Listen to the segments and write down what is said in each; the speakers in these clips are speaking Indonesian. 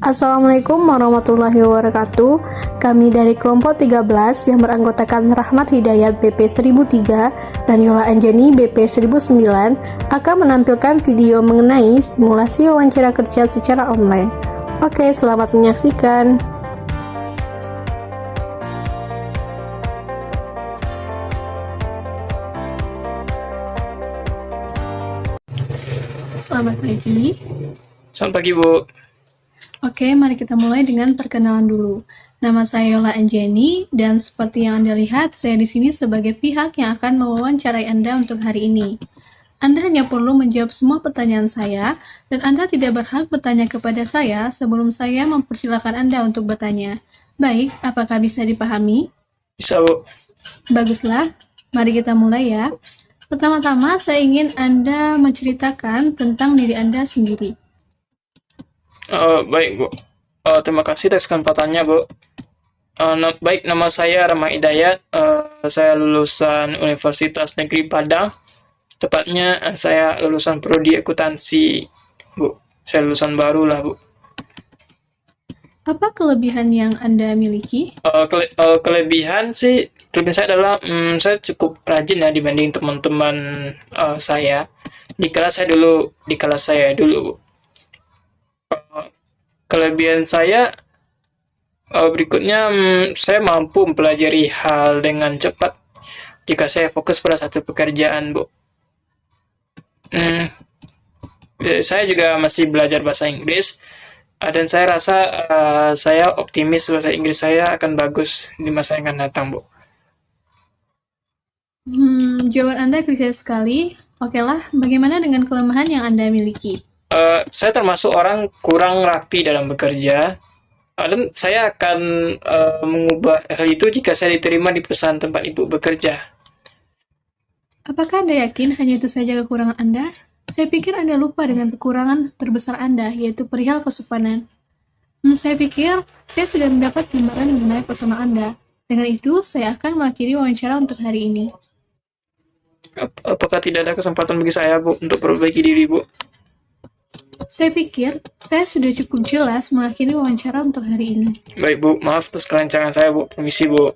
Assalamualaikum warahmatullahi wabarakatuh. Kami dari kelompok 13 yang beranggotakan Rahmat Hidayat BP 1003 dan Yola Anjani BP 1009 akan menampilkan video mengenai simulasi wawancara kerja secara online. Oke, selamat menyaksikan. Selamat pagi. Selamat pagi, Bu. Oke, mari kita mulai dengan perkenalan dulu. Nama saya Yola Anjani, dan seperti yang Anda lihat, saya di sini sebagai pihak yang akan mewawancarai Anda untuk hari ini. Anda hanya perlu menjawab semua pertanyaan saya, dan Anda tidak berhak bertanya kepada saya sebelum saya mempersilakan Anda untuk bertanya. Baik, apakah bisa dipahami? Bisa, Bu. Baguslah, mari kita mulai ya. Pertama-tama, saya ingin Anda menceritakan tentang diri Anda sendiri. Baik, Bu. Terima kasih atas kesempatannya, Bu. Baik, nama saya Rahmat Hidayat. Saya lulusan Universitas Negeri Padang. Tepatnya, saya lulusan Prodi Akuntansi, Bu. Saya lulusan baru lah, Bu. Apa kelebihan yang Anda miliki? Kelebihan saya adalah saya cukup rajin ya dibanding teman-teman saya. Di kelas saya dulu, Bu. Kelebihan saya berikutnya, saya mampu mempelajari hal dengan cepat jika saya fokus pada satu pekerjaan, Bu. Saya juga masih belajar bahasa Inggris, dan saya rasa saya optimis bahasa Inggris saya akan bagus di masa yang akan datang, Bu. Jawaban Anda klise sekali. Okelah, bagaimana dengan kelemahan yang Anda miliki? Saya termasuk orang kurang rapi dalam bekerja, dan saya akan mengubah hal itu jika saya diterima di perusahaan tempat Ibu bekerja. Apakah Anda yakin hanya itu saja kekurangan Anda? Saya pikir Anda lupa dengan kekurangan terbesar Anda, yaitu perihal kesopanan. Saya pikir saya sudah mendapat gambaran mengenai personal Anda. Dengan itu, saya akan mengakhiri wawancara untuk hari ini. Apakah tidak ada kesempatan bagi saya, Bu, untuk perbaiki diri, Bu? Saya pikir saya sudah cukup jelas mengakhiri wawancara untuk hari ini. Baik, Bu. Maaf atas kelancaran saya, Bu. Permisi, Bu.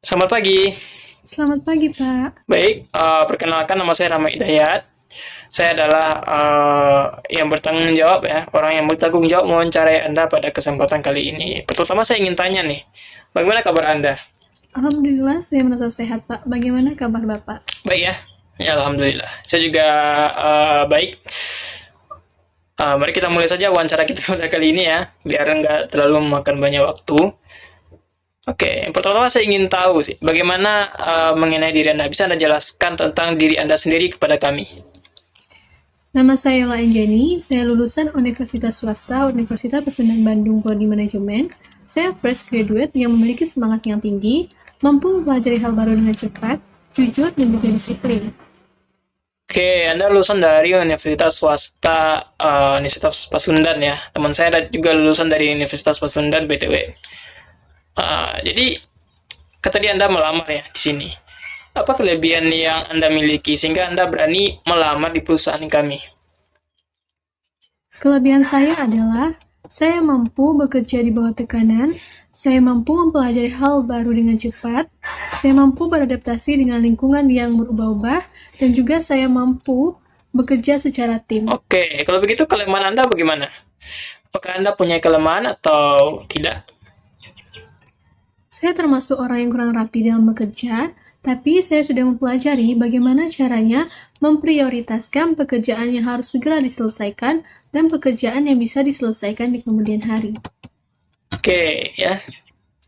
Selamat pagi. Selamat pagi, Pak. Baik, perkenalkan nama saya Rahmat Hidayat. Saya adalah yang bertanggung jawab ya, orang yang bertanggung jawab mewawancarai Anda pada kesempatan kali ini. Pertama saya ingin tanya nih, bagaimana kabar Anda? Alhamdulillah, saya merasa sehat, Pak. Bagaimana kabar Bapak? Baik ya, alhamdulillah. Saya juga baik. Mari kita mulai saja wawancara kita pada kali ini ya, biar nggak terlalu memakan banyak waktu. Oke, yang pertama saya ingin tahu sih, bagaimana mengenai diri Anda? Bisa Anda jelaskan tentang diri Anda sendiri kepada kami? Nama saya Yola Anjani, saya lulusan Universitas Swasta Universitas Pasundan Bandung Prodi Manajemen. Saya fresh graduate yang memiliki semangat yang tinggi, mampu mempelajari hal baru dengan cepat, jujur, dan juga disiplin. Oke, Anda lulusan dari Universitas Swasta Universitas Pasundan ya. Teman saya juga lulusan dari Universitas Pasundan BTW. Jadi, tadi Anda melamar ya di sini. Apa kelebihan yang Anda miliki sehingga Anda berani melamar di perusahaan kami? Kelebihan saya adalah saya mampu bekerja di bawah tekanan, saya mampu mempelajari hal baru dengan cepat, saya mampu beradaptasi dengan lingkungan yang berubah-ubah, dan juga saya mampu bekerja secara tim. Oke, kalau begitu kelemahan Anda bagaimana? Apakah Anda punya kelemahan atau tidak? Saya termasuk orang yang kurang rapi dalam bekerja, tapi saya sudah mempelajari bagaimana caranya memprioritaskan pekerjaan yang harus segera diselesaikan dan pekerjaan yang bisa diselesaikan di kemudian hari. Oke, ya.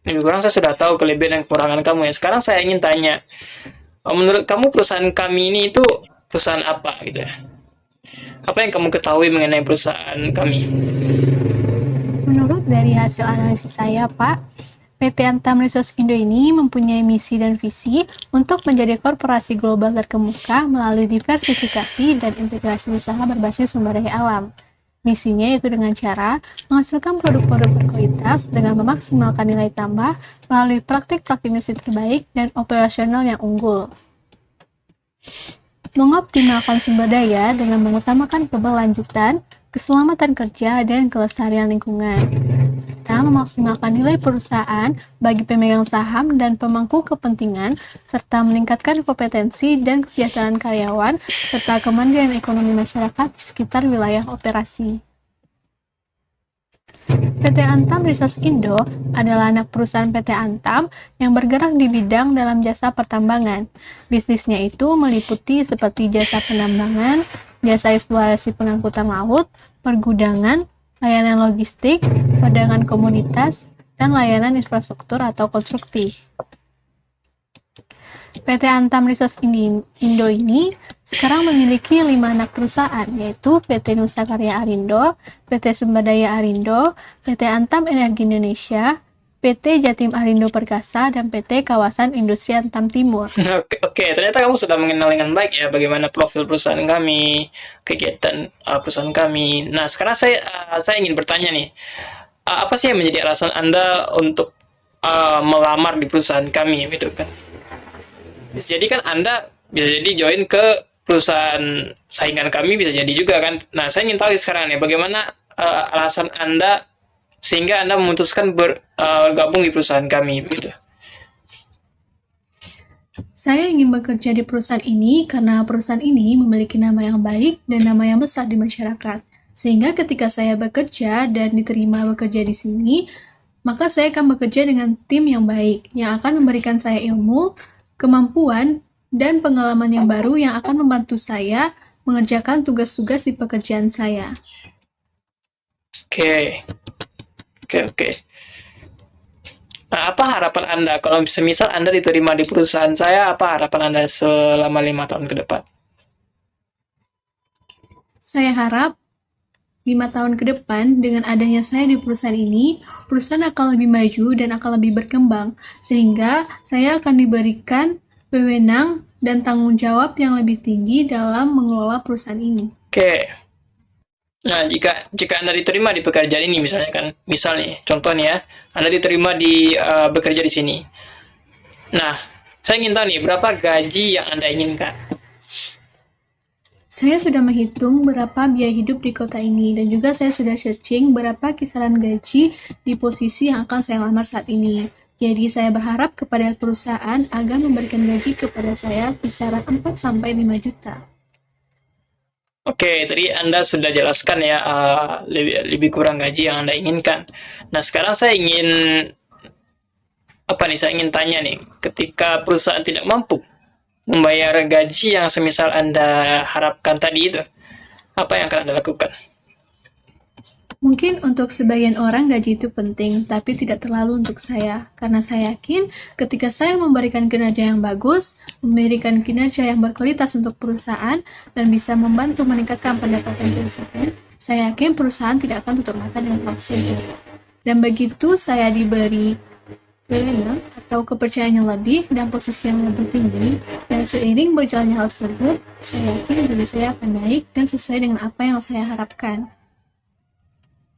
Lebih kurang saya sudah tahu kelebihan dan kekurangan kamu ya. Sekarang saya ingin tanya, menurut kamu perusahaan kami ini itu perusahaan apa gitu ya? Apa yang kamu ketahui mengenai perusahaan kami? Menurut dari hasil analisis saya, Pak, PT Antam Resource Indo ini mempunyai misi dan visi untuk menjadi korporasi global terkemuka melalui diversifikasi dan integrasi usaha berbasis sumber daya alam. Misinya yaitu dengan cara menghasilkan produk-produk berkualitas dengan memaksimalkan nilai tambah melalui praktik-praktik industri terbaik dan operasional yang unggul. Mengoptimalkan sumber daya dengan mengutamakan keberlanjutan, keselamatan kerja, dan kelestarian lingkungan. Serta memaksimalkan nilai perusahaan bagi pemegang saham dan pemangku kepentingan, serta meningkatkan kompetensi dan kesejahteraan karyawan, serta kemandirian ekonomi masyarakat di sekitar wilayah operasi. PT Antam Resource Indo adalah anak perusahaan PT Antam yang bergerak di bidang dalam jasa pertambangan. Bisnisnya itu meliputi seperti jasa penambangan, jasa eksplorasi pengangkutan laut, pergudangan, layanan logistik, perdagangan komoditas, dan layanan infrastruktur atau konstruksi. PT Antam Resource Indo ini sekarang memiliki 5 anak perusahaan, yaitu PT Nusa Karya Arindo, PT Sumber Daya Arindo, PT Antam Energi Indonesia, PT Jatim Arindo Perkasa, dan PT Kawasan Industri Antam Timur. Oke, ternyata kamu sudah mengenal dengan baik ya bagaimana profil perusahaan kami, kegiatan perusahaan kami. Nah, sekarang saya ingin bertanya nih, apa sih yang menjadi alasan Anda untuk melamar di perusahaan kami, gitu kan? Jadi kan Anda bisa jadi join ke perusahaan saingan kami, bisa jadi juga kan. Nah, saya ingin tahu sekarang nih, bagaimana alasan Anda sehingga Anda memutuskan bergabung di perusahaan kami, begitu. Saya ingin bekerja di perusahaan ini karena perusahaan ini memiliki nama yang baik dan nama yang besar di masyarakat. Sehingga ketika saya bekerja dan diterima bekerja di sini, maka saya akan bekerja dengan tim yang baik, yang akan memberikan saya ilmu, kemampuan, dan pengalaman yang baru yang akan membantu saya mengerjakan tugas-tugas di pekerjaan saya. Oke. Nah, apa harapan Anda kalau semisal Anda diterima di perusahaan saya? Apa harapan Anda selama 5 tahun ke depan? Saya harap 5 tahun ke depan, dengan adanya saya di perusahaan ini, perusahaan akan lebih maju dan akan lebih berkembang, sehingga saya akan diberikan wewenang dan tanggung jawab yang lebih tinggi dalam mengelola perusahaan ini. Oke. Nah, jika Anda diterima di pekerjaan ini, misalnya kan, contohnya ya, Anda diterima bekerja di sini. Nah, saya ingin tahu nih, berapa gaji yang Anda inginkan? Saya sudah menghitung berapa biaya hidup di kota ini, dan juga saya sudah searching berapa kisaran gaji di posisi yang akan saya lamar saat ini. Jadi saya berharap kepada perusahaan agar memberikan gaji kepada saya kisaran 4-5 juta. Oke, tadi Anda sudah jelaskan ya lebih kurang gaji yang Anda inginkan. Nah, sekarang saya ingin tanya nih, ketika perusahaan tidak mampu membayar gaji yang semisal Anda harapkan tadi itu, apa yang akan Anda lakukan? Mungkin untuk sebagian orang gaji itu penting, tapi tidak terlalu untuk saya. Karena saya yakin ketika saya memberikan kinerja yang bagus, memberikan kinerja yang berkualitas untuk perusahaan, dan bisa membantu meningkatkan pendapatan perusahaan, saya yakin perusahaan tidak akan tutup mata dengan hal tersebut. Dan begitu saya diberi wewenang atau kepercayaan yang lebih dan posisi yang lebih tinggi, dan seiring berjalannya hal tersebut, saya yakin diri saya akan naik dan sesuai dengan apa yang saya harapkan.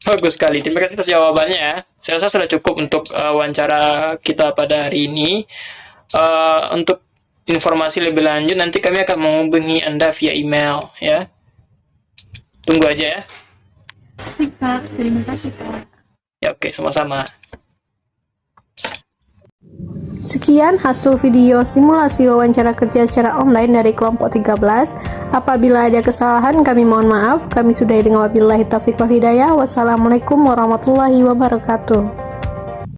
Bagus sekali, terima kasih atas jawabannya ya. Saya rasa sudah cukup untuk wawancara kita pada hari ini. Untuk informasi lebih lanjut, nanti kami akan menghubungi Anda via email ya. Tunggu aja ya. Baik Pak, terima kasih Pak. Ya oke, sama-sama. Sekian hasil video simulasi wawancara kerja secara online dari kelompok 13. Apabila ada kesalahan, kami mohon maaf. Kami sudahi dengan wabillahi taufiq wal hidayah. Wassalamualaikum warahmatullahi wabarakatuh.